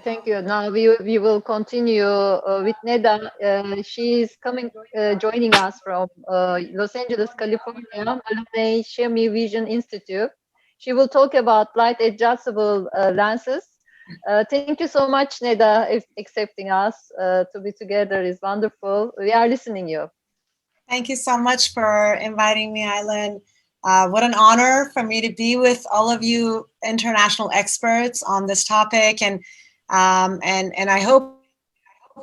thank you. Now we will continue with Neda. She is coming, joining us from Los Angeles, California, Neda Shamie Vision Institute. She will talk about light adjustable lenses. Thank you so much, Neda, if accepting us to be together is wonderful. We are listening you. Thank you so much for inviting me, Eileen. What an honor for me to be with all of you international experts on this topic, and I hope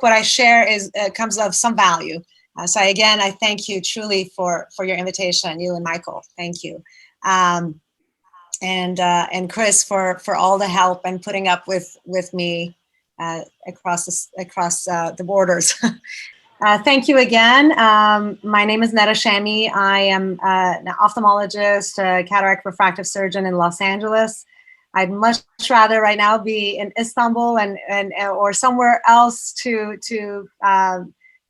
what I share is comes of some value. Again, I thank you truly for your invitation, you and Michael. Thank you, and Chris for all the help and putting up with me across the borders. Thank you again. My name is Neda Shamie. I am an ophthalmologist, cataract refractive surgeon in Los Angeles. I'd much rather right now be in Istanbul and or somewhere else to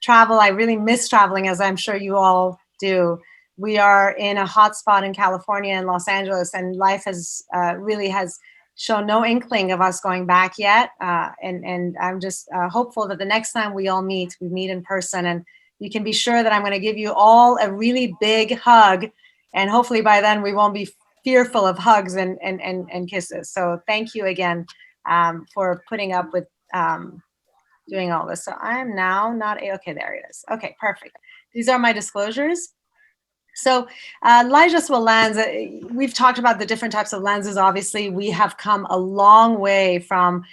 travel. I really miss traveling, as I'm sure you all do. We are in a hotspot in California and Los Angeles, and life has really has shown no inkling of us going back yet. And I'm just hopeful that the next time we all meet, we meet in person, and you can be sure that I'm going to give you all a really big hug. And hopefully by then we won't be fearful of hugs and kisses. So thank you again for putting up with doing all this. So I am now not, okay, there it is. Okay, perfect. These are my disclosures. So light adjustable lens, we've talked about the different types of lenses. Obviously, we have come a long way from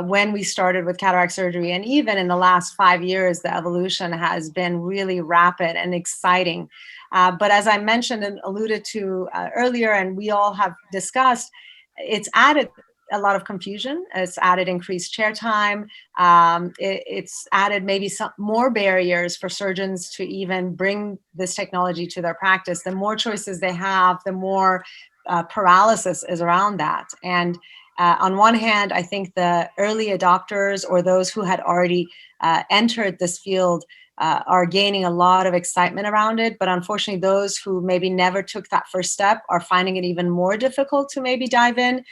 when we started with cataract surgery. And even in the last 5 years, the evolution has been really rapid and exciting. But as I mentioned and alluded to earlier, and we all have discussed, it's added a lot of confusion. It's added increased chair time. It's added maybe some more barriers for surgeons to even bring this technology to their practice. The more choices they have, the more paralysis is around that. And on one hand, I think the early adopters or those who had already entered this field are gaining a lot of excitement around it. But unfortunately, those who maybe never took that first step are finding it even more difficult to maybe dive in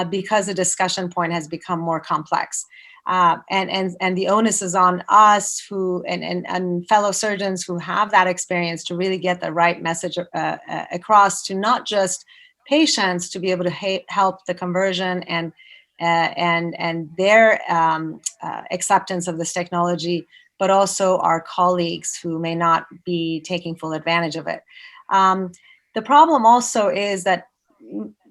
because the discussion point has become more complex. And the onus is on us who and fellow surgeons who have that experience to really get the right message across to not just patients to be able to help the conversion and their acceptance of this technology, but also our colleagues who may not be taking full advantage of it. The problem also is that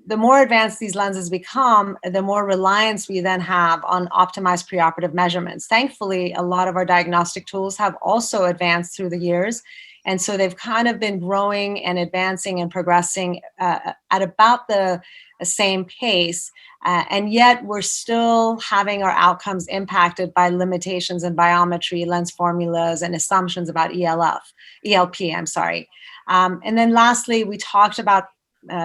the more advanced these lenses become, the more reliance we then have on optimized preoperative measurements. Thankfully, a lot of our diagnostic tools have also advanced through the years. And so they've kind of been growing and advancing and progressing at about the same pace. And yet we're still having our outcomes impacted by limitations in biometry, lens formulas, and assumptions about ELP, I'm sorry. And then lastly, we talked about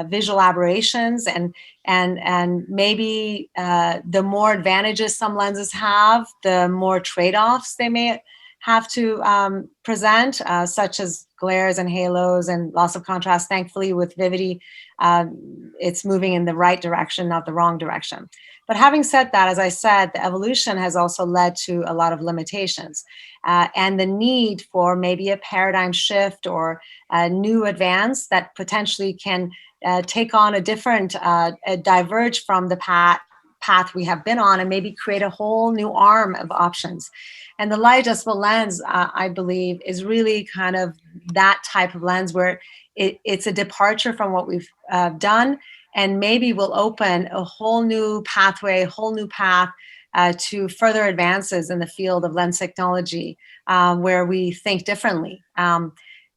visual aberrations and maybe the more advantages some lenses have, the more trade-offs they may have to present, such as glares and halos and loss of contrast. Thankfully, with Vivity, it's moving in the right direction, not the wrong direction. But having said that, as I said, the evolution has also led to a lot of limitations and the need for maybe a paradigm shift or a new advance that potentially can take on a different, diverge from the path we have been on and maybe create a whole new arm of options. And the light adjustable lens, I believe, is really kind of that type of lens where it's a departure from what we've done and maybe will open a whole new pathway, a whole new path to further advances in the field of lens technology where we think differently.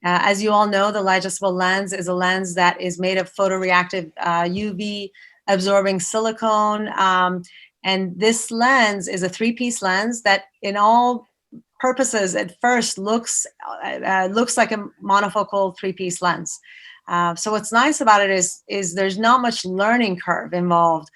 As you all know, the light adjustable lens is a lens that is made of photoreactive UV absorbing silicone. And this lens is a 3-piece lens that in all purposes at first looks like a monofocal 3-piece lens. So what's nice about it is there's not much learning curve involved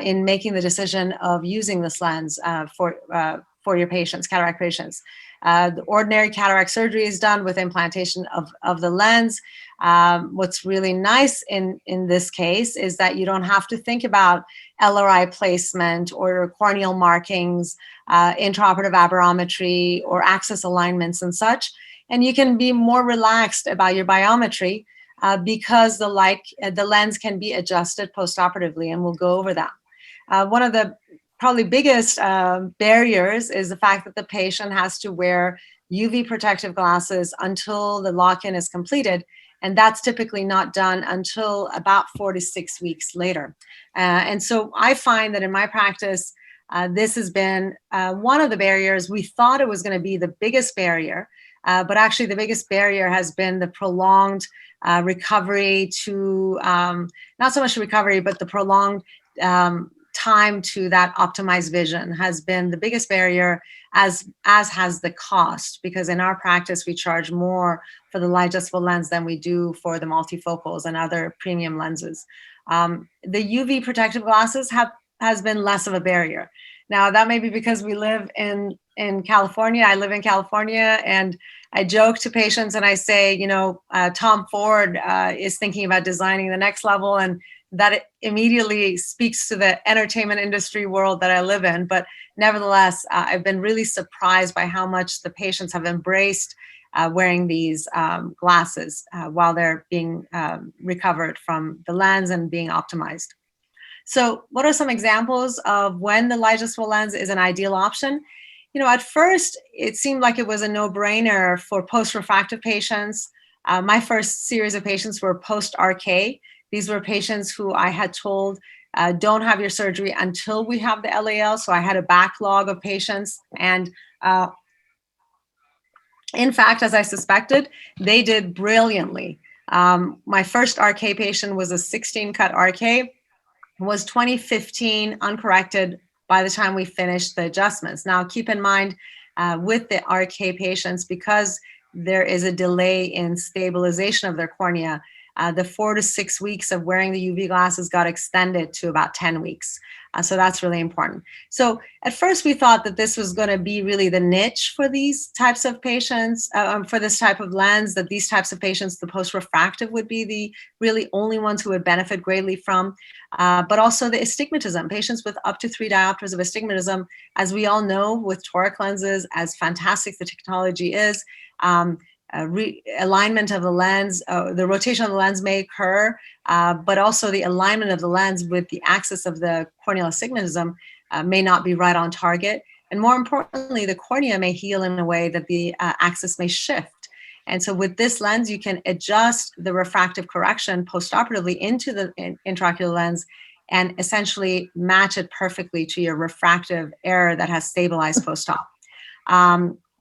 in making the decision of using this lens for your patients, cataract patients. The ordinary cataract surgery is done with implantation of the lens. What's really nice in this case is that you don't have to think about LRI placement or corneal markings, intraoperative aberrometry, or axis alignments and such. And you can be more relaxed about your biometry because the lens can be adjusted postoperatively, and we'll go over that. One of the probably biggest barriers is the fact that the patient has to wear UV protective glasses until the lock-in is completed. And that's typically not done until about 4 to 6 weeks later. And so I find that in my practice, this has been one of the barriers. We thought it was going to be the biggest barrier, but actually the biggest barrier has been the prolonged recovery to, not so much recovery, but the prolonged time to that optimized vision has been the biggest barrier, as has the cost, because in our practice we charge more for the light adjustable lens than we do for the multifocals and other premium lenses. The UV protective glasses has been less of a barrier. Now that may be because we live in California. I live in California, and I joke to patients and I say, you know, Tom Ford is thinking about designing the next level, and that immediately speaks to the entertainment industry world that I live in. But nevertheless, I've been really surprised by how much the patients have embraced wearing these glasses while they're being recovered from the lens and being optimized. So what are some examples of when the light adjustable lens is an ideal option? You know, at first, it seemed like it was a no-brainer for post-refractive patients. My first series of patients were post-RK. These were patients who I had told, don't have your surgery until we have the LAL. So I had a backlog of patients. And in fact, as I suspected, they did brilliantly. My first RK patient was a 16 cut RK, was 2015 uncorrected by the time we finished the adjustments. Now, keep in mind with the RK patients, because there is a delay in stabilization of their cornea, the 4 to 6 weeks of wearing the UV glasses got extended to about 10 weeks. So that's really important. So at first we thought that this was going to be really the niche for these types of patients, for this type of lens, that these types of patients, the post-refractive, would be the really only ones who would benefit greatly from, but also the astigmatism. Patients with up to 3 diopters of astigmatism, as we all know, with toric lenses, as fantastic the technology is, alignment of the lens, the rotation of the lens may occur, but also the alignment of the lens with the axis of the corneal astigmatism may not be right on target. And more importantly, the cornea may heal in a way that the axis may shift. And so with this lens, you can adjust the refractive correction postoperatively into the intraocular lens and essentially match it perfectly to your refractive error that has stabilized post-op.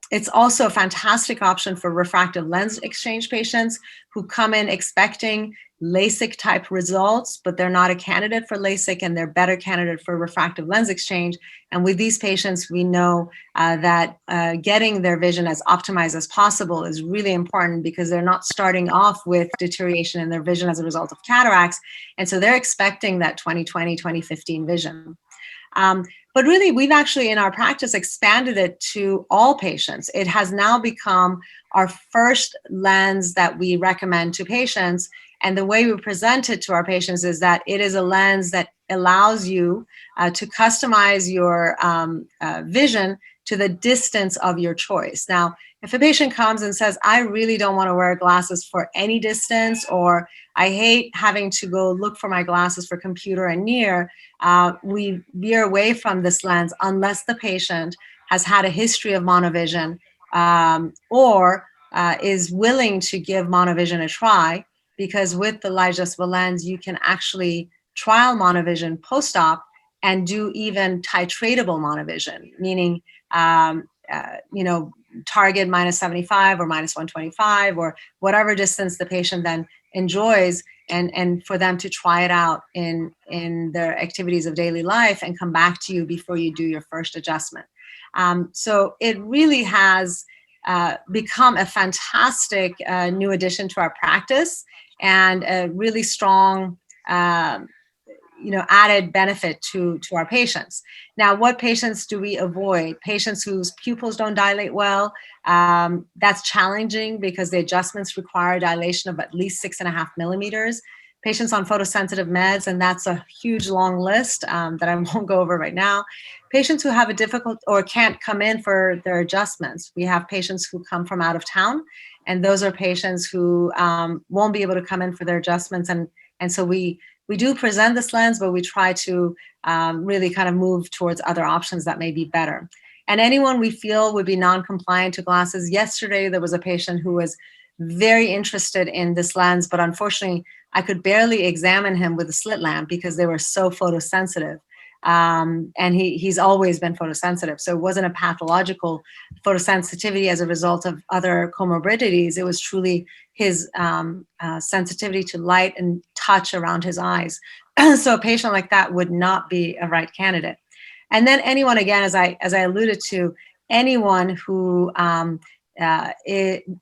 It's also a fantastic option for refractive lens exchange patients who come in expecting LASIK type results, but they're not a candidate for LASIK and they're better candidate for refractive lens exchange. And with these patients, we know that getting their vision as optimized as possible is really important, because they're not starting off with deterioration in their vision as a result of cataracts. And so they're expecting that 2020, 2015 vision. But really, we've actually in our practice expanded it to all patients. It has now become our first lens that we recommend to patients. And the way we present it to our patients is that it is a lens that allows you to customize your vision to the distance of your choice. Now, if a patient comes and says, I really don't want to wear glasses for any distance, or I hate having to go look for my glasses for computer and near, we veer away from this lens unless the patient has had a history of monovision or is willing to give monovision a try, because with the light adjustable lens, you can actually trial monovision post-op and do even titratable monovision, meaning, target minus 75 or minus 125 or whatever distance the patient then enjoys, and for them to try it out in their activities of daily life and come back to you before you do your first adjustment. So it really has become a fantastic new addition to our practice, and a really strong added benefit to our patients. Now, what patients do we avoid? Patients whose pupils don't dilate well. That's challenging because the adjustments require dilation of at least 6.5 millimeters. Patients on photosensitive meds, and that's a huge long list that I won't go over right now. Patients who have a difficult or can't come in for their adjustments. We have patients who come from out of town, and those are patients who won't be able to come in for their adjustments. And so we do present this lens, but we try to really kind of move towards other options that may be better. And anyone we feel would be non-compliant to glasses. Yesterday, there was a patient who was very interested in this lens, but unfortunately, I could barely examine him with a slit lamp because they were so photosensitive. And he's always been photosensitive. So it wasn't a pathological photosensitivity as a result of other comorbidities. It was truly his sensitivity to light and touch around his eyes. So a patient like that would not be a right candidate. And then anyone, again, as I alluded to, anyone who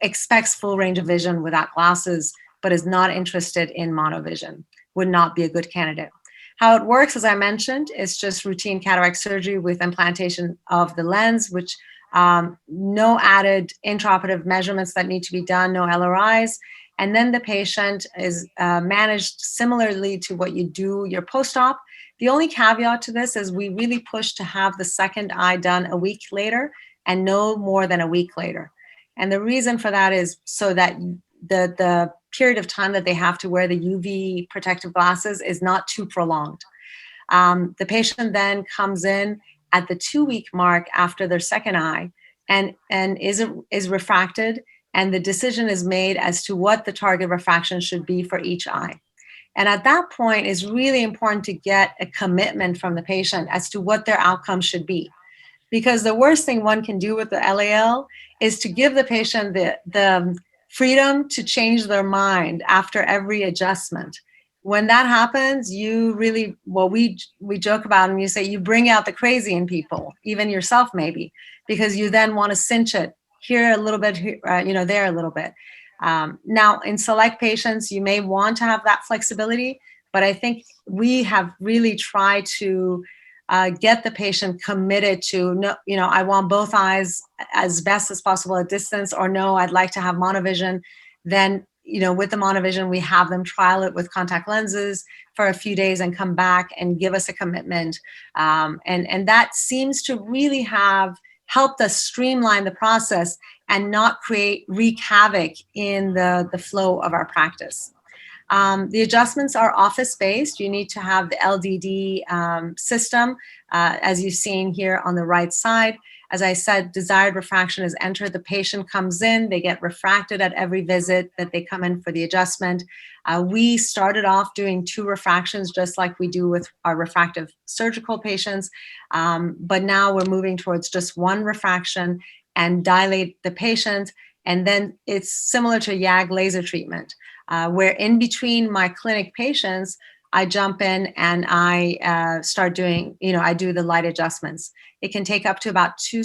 expects full range of vision without glasses, but is not interested in monovision, would not be a good candidate. How it works, as I mentioned, is just routine cataract surgery with implantation of the lens, which no added intraoperative measurements that need to be done, no LRIs. And then the patient is managed similarly to what you do your post-op. The only caveat to this is we really push to have the second eye done a week later and no more than a week later. And the reason for that is so that the period of time that they have to wear the UV protective glasses is not too prolonged. The patient then comes in at the 2-week mark after their second eye and is refracted, and the decision is made as to what the target refraction should be for each eye. And at that point, it's really important to get a commitment from the patient as to what their outcome should be. Because the worst thing one can do with the LAL is to give the patient the freedom to change their mind after every adjustment. When that happens, you really, well, we joke about and you say you bring out the crazy in people, even yourself maybe, because you then want to cinch it here a little bit, there a little bit. Now, in select patients, you may want to have that flexibility, but I think we have really tried to get the patient committed to, no, I want both eyes as best as possible at distance, or no, I'd like to have monovision. Then, with the monovision, we have them trial it with contact lenses for a few days and come back and give us a commitment. And that seems to really have helped us streamline the process and not wreak havoc in the flow of our practice. The adjustments are office-based. You need to have the LDD system, as you've seen here on the right side. As I said, desired refraction is entered. The patient comes in, they get refracted at every visit that they come in for the adjustment. We started off doing 2 refractions, just like we do with our refractive surgical patients. But now we're moving towards just 1 refraction and dilate the patient. And then it's similar to YAG laser treatment, where in between my clinic patients, I jump in and I start doing, I do the light adjustments. It can take up to about 2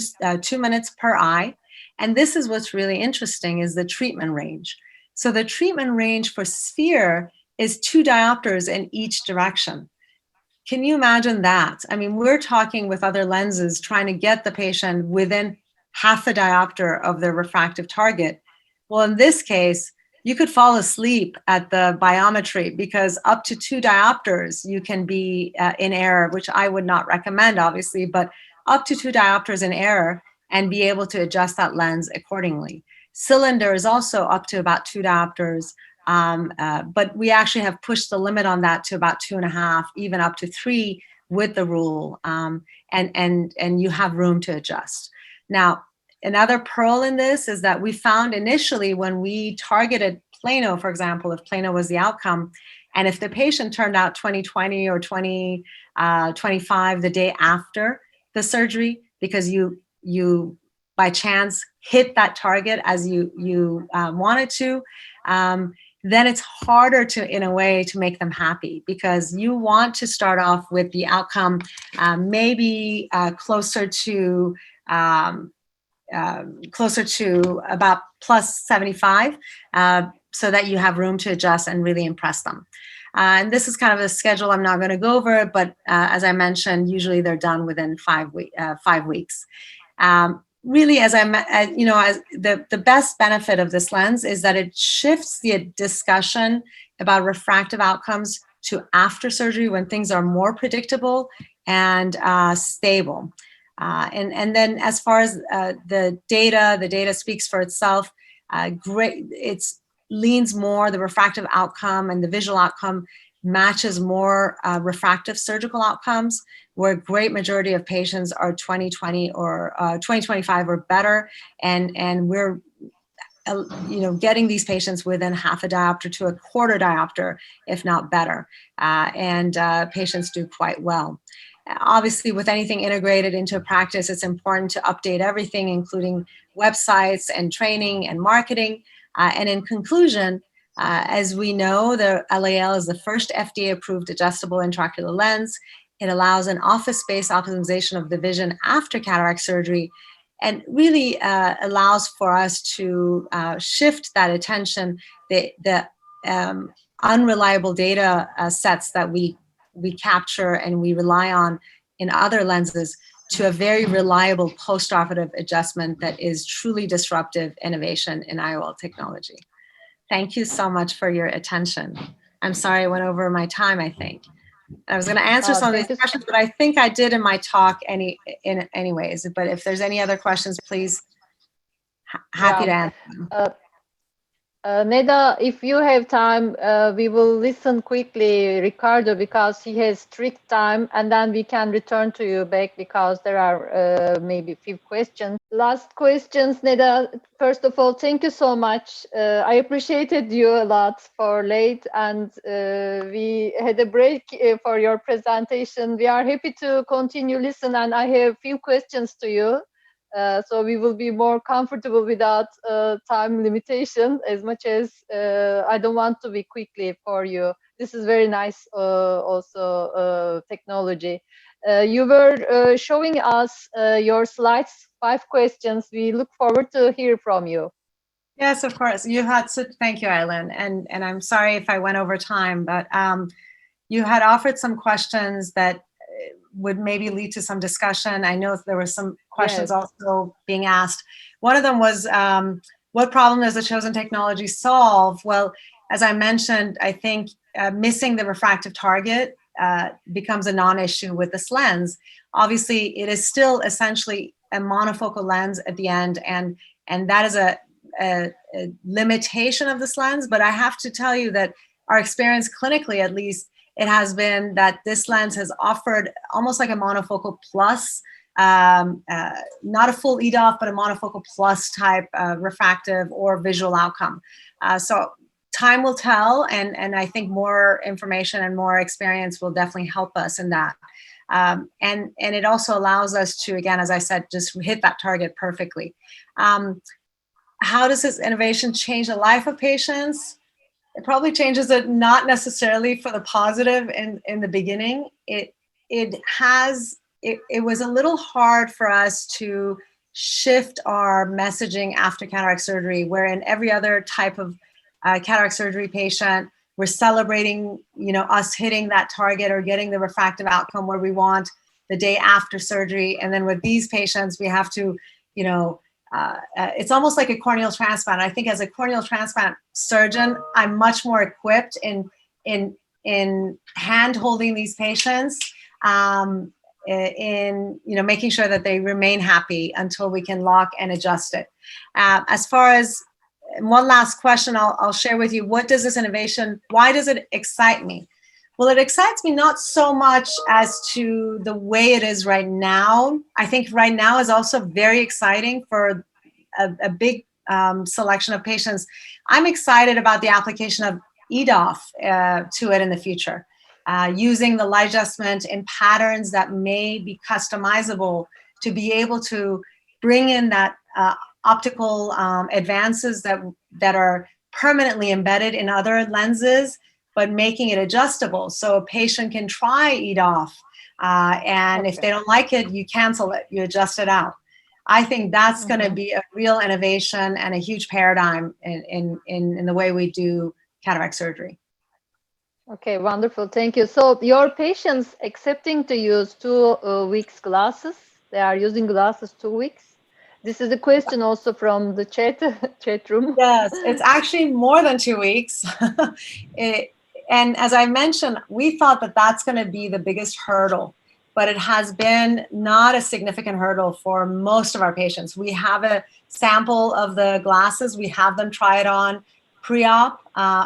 minutes per eye. And this is what's really interesting is the treatment range. So the treatment range for sphere is 2 diopters in each direction. Can you imagine that? I mean, we're talking with other lenses, trying to get the patient within half a diopter of their refractive target. Well, in this case, you could fall asleep at the biometry because up to 2 diopters, you can be in error, which I would not recommend, obviously, but up to 2 diopters in error and be able to adjust that lens accordingly. Cylinder is also up to about 2 diopters, but we actually have pushed the limit on that to about 2.5, even up to 3 with the rule, and you have room to adjust. Now, another pearl in this is that we found initially when we targeted plano, for example, if plano was the outcome, and if the patient turned out 20/20 or 20/25 the day after the surgery, because you by chance hit that target as you wanted to, then it's harder to, in a way, to make them happy because you want to start off with the outcome maybe closer to about plus 75, so that you have room to adjust and really impress them. And this is kind of a schedule I'm not going to go over, but as I mentioned, usually they're done within 5 weeks. Really, as the best benefit of this lens is that it shifts the discussion about refractive outcomes to after surgery, when things are more predictable and stable. And then as far as the data speaks for itself. It leans more, the refractive outcome and the visual outcome matches more refractive surgical outcomes, where a great majority of patients are 20/20 or 20/25 or better, and we're getting these patients within half a diopter to a quarter diopter, if not better, and patients do quite well. Obviously, with anything integrated into a practice, it's important to update everything, including websites and training and marketing. And in conclusion, as we know, the LAL is the first FDA-approved adjustable intraocular lens. It allows an office-based optimization of the vision after cataract surgery, and really allows for us to shift that attention, the unreliable data sets that we capture and we rely on in other lenses, to a very reliable postoperative adjustment that is truly disruptive innovation in IOL technology. Thank you so much for your attention. I'm sorry I went over my time, I think. I was going to answer some of these questions, but I think I did in my talk anyways. But if there's any other questions, please, happy to answer them. Neda, if you have time, we will listen quickly, Ricardo, because he has strict time, and then we can return to you back because there are maybe a few questions. Last questions, Neda. First of all, thank you so much. I appreciated you a lot for late, and we had a break for your presentation. We are happy to continue listen, and I have a few questions to you. So we will be more comfortable without time limitation, as much as I don't want to be quickly for you. This is very nice also technology. You were showing us your slides, 5 questions. We look forward to hear from you. Yes, of course. You had thank you, Eileen. And I'm sorry if I went over time, but you had offered some questions that would maybe lead to some discussion. I know there were some questions also being asked. One of them was, what problem does the chosen technology solve? Well, as I mentioned, I think missing the refractive target becomes a non-issue with this lens. Obviously, it is still essentially a monofocal lens at the end, and that is a limitation of this lens. But I have to tell you that our experience clinically, at least, it has been that this lens has offered almost like a monofocal plus, not a full EDOF, but a monofocal plus type refractive or visual outcome. So time will tell, and I think more information and more experience will definitely help us in that. And it also allows us to, again, as I said, just hit that target perfectly. How does this innovation change the life of patients? It probably changes it, not necessarily for the positive in the beginning. It was a little hard for us to shift our messaging after cataract surgery, where in every other type of cataract surgery patient, we're celebrating, us hitting that target or getting the refractive outcome where we want the day after surgery. And then with these patients, we have to, it's almost like a corneal transplant. I think as a corneal transplant surgeon, I'm much more equipped in hand holding these patients, in making sure that they remain happy until we can lock and adjust it. As far as one last question, I'll share with you, what does this innovation, why does it excite me? Well, it excites me not so much as to the way it is right now. I think right now is also very exciting for a big selection of patients. I'm excited about the application of EDOF to it in the future, using the light adjustment in patterns that may be customizable to be able to bring in that optical advances that are permanently embedded in other lenses, but making it adjustable so a patient can try EDOF, and if they don't like it, you cancel it, you adjust it out. I think that's going to be a real innovation and a huge paradigm in the way we do cataract surgery. Okay, wonderful. Thank you. So your patients accepting to use 2 weeks glasses. They are using glasses 2 weeks. This is a question also from the chat chat room. Yes, it's actually more than 2 weeks. it, and as I mentioned, we thought that that's going to be the biggest hurdle, but it has been not a significant hurdle for most of our patients. We have a sample of the glasses. We have them try it on pre-op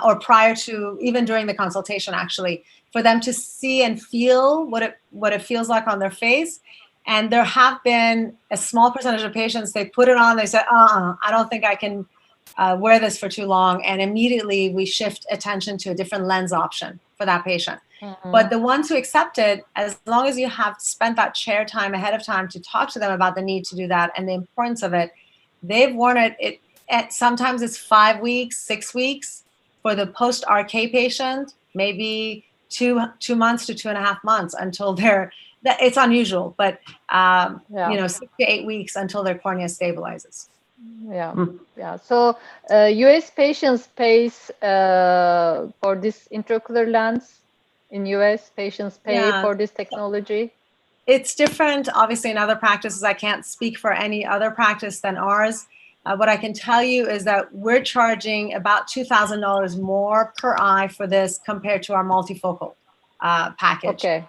or prior to, even during the consultation, actually, for them to see and feel what it feels like on their face. And there have been a small percentage of patients, they put it on, they said, I don't think I can wear this for too long, and immediately we shift attention to a different lens option for that patient. But the ones who accept it, as long as you have spent that chair time ahead of time to talk to them about the need to do that and the importance of it, they've worn it sometimes it's 5 weeks, 6 weeks. For the post-RK patient, maybe 2 months to 2.5 months until it's unusual, but Yeah. 6 to 8 weeks until their cornea stabilizes. Yeah. Yeah. So US patients pays for this intraocular lens. In US, patients pay Yeah, for this technology. it's different, obviously, in other practices. I can't speak for any other practice than ours. What I can tell you is that we're charging about $2,000 more per eye for this compared to our multifocal package. Okay.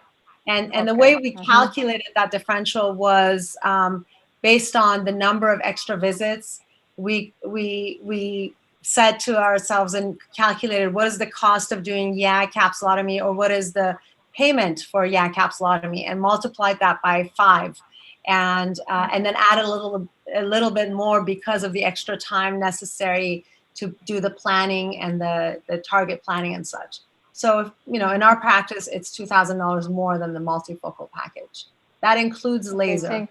And the Okay. way we calculated that differential was based on the number of extra visits. We said to ourselves and calculated what is the cost of doing YAG capsulotomy, or what is the payment for YAG capsulotomy, and multiplied that by 5, and then added a little bit more because of the extra time necessary to do the planning and the target planning and such. So, in our practice, it's $2,000 more than the multifocal package. That includes Okay. laser.